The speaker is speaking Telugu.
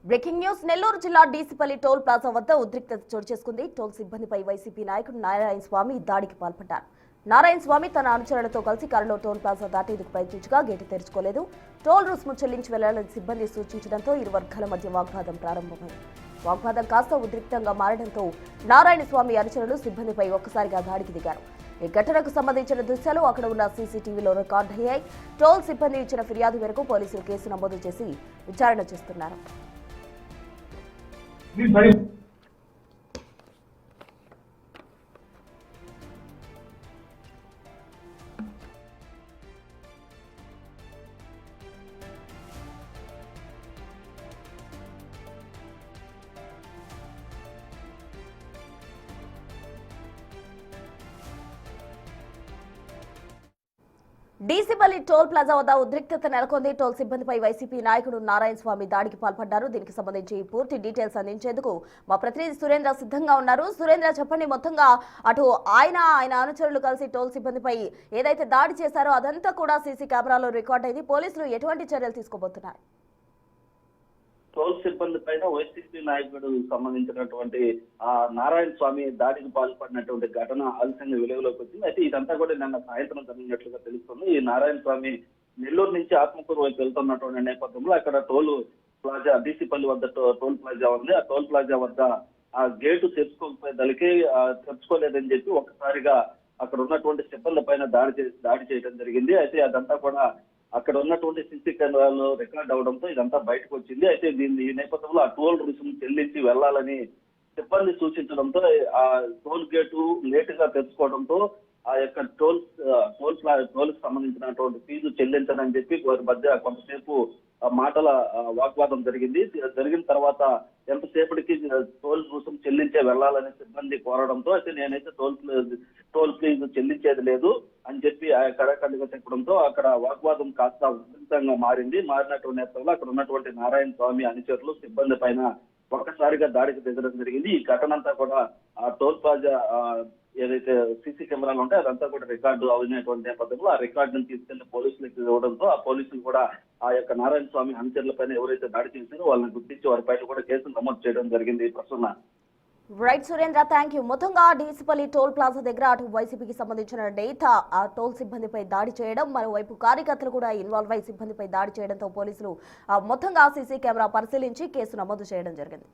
బ్రేకింగ్ న్యూస్ నెల్లూరు జిల్లా డీసీపల్లి టోల్ ప్లాజా వద్ద ఉద్రిక్తత చోటు చేసుకుంది. టోల్ సిబ్బందిపై వైసీపీ నాయకుడు నారాయణ స్వామి దాడికి పాల్పడ్డారు. నారాయణ స్వామి తన అనుచరులతో కలిసి కారులో టోల్ ప్లాజా దాటేందుకు ప్రయత్నించగా గేటు తెరుచుకోలేదు. టోల్ రుసుము చెల్లించి వెళ్లాలని సిబ్బంది సూచించడంతో ఇరు వర్గాల మధ్య వాగ్వాదం ప్రారంభమైంది. వాగ్వాదం కాస్త ఉద్రిక్తంగా మారడంతో నారాయణ స్వామి అనుచరులు సిబ్బందిపై ఒక్కసారిగా దాడికి దిగారు. ఈ ఘటనకు సంబంధించిన దృశ్యాలు అక్కడ ఉన్న సీసీటీవీలో రికార్డు అయ్యాయి. టోల్ సిబ్బంది ఇచ్చిన ఫిర్యాదు మేరకు పోలీసులు కేసు నమోదు చేసి విచారణ చేస్తున్నారు. డీసీపల్లి టోల్ ప్లాజా వద్ద ఉద్రిక్తత నెలకొంది. టోల్ సిబ్బందిపై వైసీపీ నాయకుడు నారాయణ స్వామి దాడికి పాల్పడ్డారు. దీనికి సంబంధించి పూర్తి డీటెయిల్స్ అందించేందుకు మా ప్రతినిధి సురేంద్ర సిద్ధంగా ఉన్నారు. సురేంద్ర, చెప్పండి, మొత్తంగా అటు ఆయన అనుచరులు కలిసి టోల్ సిబ్బందిపై ఏదైతే దాడి చేశారో అదంతా కూడా సీసీ కెమెరాలో రికార్డ్ అయింది. పోలీసులు ఎటువంటి చర్యలు తీసుకోబోతున్నారు? టోల్ సిబ్బంది పైన వైసీపీ నాయకుడు సంబంధించినటువంటి నారాయణ స్వామి దాడికి పాల్పడినటువంటి ఘటన ఆలస్యంగా వెలుగులోకి వచ్చింది. అయితే ఇదంతా కూడా నిన్న సాయంత్రం జరిగినట్లుగా తెలుస్తుంది. ఈ నారాయణ స్వామి నెల్లూరు నుంచి ఆత్మకూరు వైపు వెళ్తున్నటువంటి నేపథ్యంలో అక్కడ టోల్ ప్లాజా డీసీపల్లి వద్ద టోల్ ప్లాజా ఉంది. ఆ టోల్ ప్లాజా వద్ద ఆ గేటు తెరుచుకోలేదని చెప్పి ఒక్కసారిగా అక్కడ ఉన్నటువంటి సిబ్బంది పైన దాడి చేయడం జరిగింది. అయితే అదంతా కూడా అక్కడ ఉన్నటువంటి సీసీ కెమెరాలో రికార్డ్ అవడంతో ఇదంతా బయటకు వచ్చింది. అయితే ఈ నేపథ్యంలో ఆ టోల్ రుసుము చెల్లించి వెళ్లాలని సిబ్బంది సూచించడంతో ఆ టోల్ గేటు లేట్ గా తెచ్చుకోవడంతో ఆ యొక్క టోల్ సంబంధించినటువంటి ఫీజు చెల్లించనని చెప్పి వారి మధ్య కొంతసేపు మాటల వాగ్వాదం జరిగింది. జరిగిన తర్వాత ఎంతసేపటికి టోల్ రుసుము చెల్లించే వెళ్లాలని సిబ్బంది కోరడంతో అయితే నేనైతే టోల్ ఫీజు చెల్లించేది లేదు అని చెప్పి కడకడిగా చెప్పడంతో అక్కడ వాగ్వాదం కాస్త ఉధృతంగా మారినటువంటి నేపథ్యంలో అక్కడ ఉన్నటువంటి నారాయణ స్వామి అనుచరులు సిబ్బంది పైన ఒక్కసారిగా దాడికి దిగడం జరిగింది. ఈ ఘటన అంతా కూడా ఆ టోల్ ప్లాజా ఏదైతే సీసీ కెమెరాలు ఉంటాయో అదంతా కూడా రికార్డు అయినటువంటి నేపథ్యంలో ఆ రికార్డును తీసుకెళ్లి పోలీసులకు ఇవ్వడంతో ఆ పోలీసులు కూడా ఆ యొక్క నారాయణ స్వామి అనుచరుల పైన ఎవరైతే దాడి చేశారో వాళ్ళని గుర్తించి వారి పైన కూడా కేసులు నమోదు చేయడం జరిగింది. ప్రస్తుతం రైట్ సురేంద్ర, థ్యాంక్ యూ. మొత్తంగా డీసీపల్లి టోల్ ప్లాజా దగ్గర అటు వైసీపీకి సంబంధించిన నేత ఆ టోల్ సిబ్బందిపై దాడి చేయడం, మరోవైపు కార్యకర్తలు కూడా ఇన్వాల్వ్ అయి సిబ్బందిపై దాడి చేయడంతో పోలీసులు మొత్తంగా సీసీ కెమెరా పరిశీలించి కేసు నమోదు చేయడం జరిగింది.